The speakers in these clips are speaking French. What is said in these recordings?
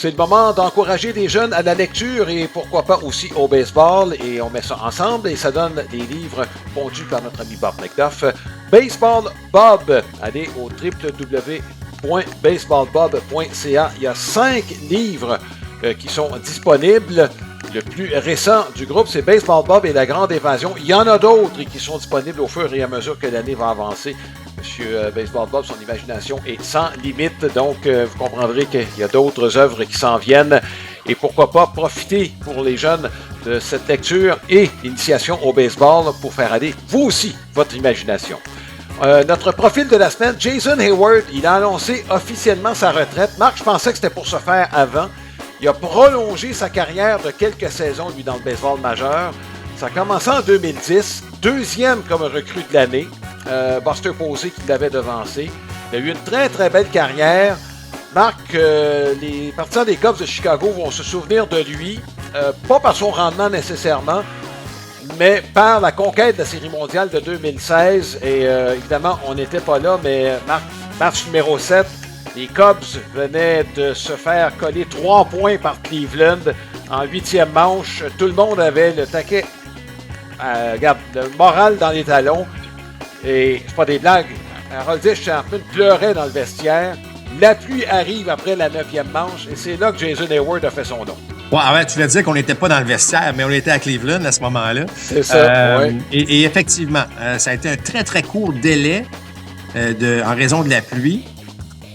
C'est le moment d'encourager les jeunes à la lecture et pourquoi pas aussi au baseball. Et on met ça ensemble et ça donne des livres pondus par notre ami Bob McDuff. Baseball Bob, allez au www.baseballbob.ca. Il y a 5 livres qui sont disponibles. Le plus récent du groupe, c'est Baseball Bob et la Grande Évasion. Il y en a d'autres qui sont disponibles au fur et à mesure que l'année va avancer. Monsieur Baseball Bob, son imagination est sans limite, donc vous comprendrez qu'il y a d'autres œuvres qui s'en viennent. Et pourquoi pas profiter pour les jeunes de cette lecture et l'initiation au baseball pour faire aller, vous aussi, votre imagination. Notre profil de la semaine, Jason Heyward, il a annoncé officiellement sa retraite. Marc, je pensais que c'était pour se faire avant. Il a prolongé sa carrière de quelques saisons, lui, dans le baseball majeur. Ça a commencé en 2010, deuxième comme recrue de l'année. Buster Posey qui l'avait devancé. Il a eu une très, très belle carrière. Marc, les partisans des Cubs de Chicago vont se souvenir de lui, pas par son rendement nécessairement, mais par la conquête de la Série mondiale de 2016. Et évidemment, on n'était pas là, mais match numéro 7, les Cubs venaient de se faire coller 3 points par Cleveland en 8e manche. Tout le monde avait le taquet, regarde, le moral dans les talons. Et c'est pas des blagues, Aroldis Chapman pleurait dans le vestiaire. La pluie arrive après la 9e manche et c'est là que Jason Heyward a fait son nom. Ouais, ouais, tu l'as dit qu'on n'était pas dans le vestiaire, mais on était à Cleveland à ce moment-là. C'est ça, oui. Et effectivement, ça a été un très, très court délai en raison de la pluie,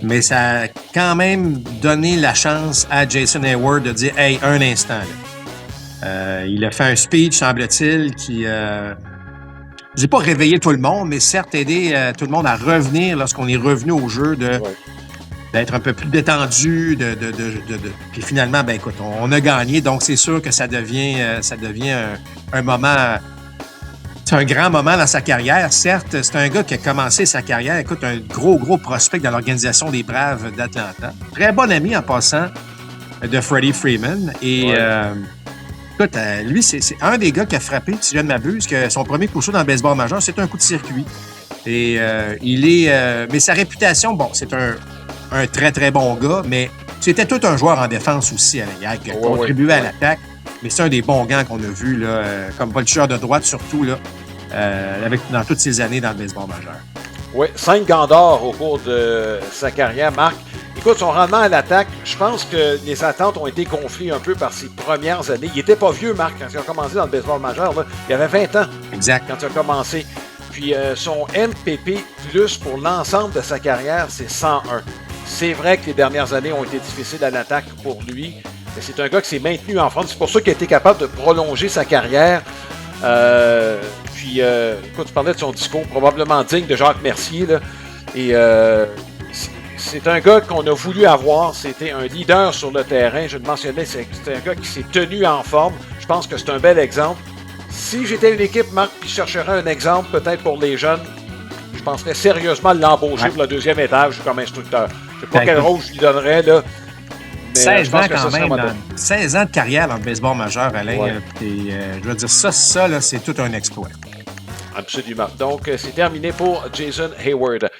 mais ça a quand même donné la chance à Jason Heyward de dire « Hey, un instant, là. » Il a fait un speech, semble-t-il, qui... je n'ai pas réveillé tout le monde, mais certes aidé tout le monde à revenir lorsqu'on est revenu au jeu, d'être un peu plus détendu, puis finalement, ben écoute, on a gagné, donc c'est sûr que ça devient un moment, c'est un grand moment dans sa carrière. Certes, c'est un gars qui a commencé sa carrière, écoute, un gros prospect dans l'organisation des Braves d'Atlanta. Très bon ami en passant de Freddie Freeman et... Écoute, lui, c'est un des gars qui a frappé, si je ne m'abuse, que son premier coup de chaud dans le baseball majeur, c'est un coup de circuit. Et mais sa réputation, bon, c'est un très, très bon gars, mais c'était tout un joueur en défense aussi à la qui contribuait à l'attaque. Mais c'est un des bons gants qu'on a vu, là, comme voltigeur de droite surtout, là, dans toutes ces années dans le baseball majeur. Oui, 5 gants d'or au cours de sa carrière, Marc. Écoute, son rendement à l'attaque, je pense que les attentes ont été gonflées un peu par ses premières années. Il n'était pas vieux, Marc, quand il a commencé dans le baseball majeur. Là. Il avait 20 ans quand il a commencé. Puis son MPP plus pour l'ensemble de sa carrière, c'est 101. C'est vrai que les dernières années ont été difficiles à l'attaque pour lui, mais c'est un gars qui s'est maintenu en forme. C'est pour ça qu'il a été capable de prolonger sa carrière. Écoute, tu parlais de son discours, probablement digne de Jacques Mercier. Là, et c'est un gars qu'on a voulu avoir. C'était un leader sur le terrain. Je le mentionnais, c'est un gars qui s'est tenu en forme. Je pense que c'est un bel exemple. Si j'étais une équipe, Marc, qui chercherait un exemple peut-être pour les jeunes, je penserais sérieusement l'embaucher pour le 2e étage comme instructeur. Je ne sais pas quel rôle je lui donnerais, là. Mais 16 ans quand même. 16 ans de carrière dans le baseball majeur, Alain. Ouais. Je veux dire, ça là, c'est tout un exploit. Absolument. Donc, c'est terminé pour Jason Heyward.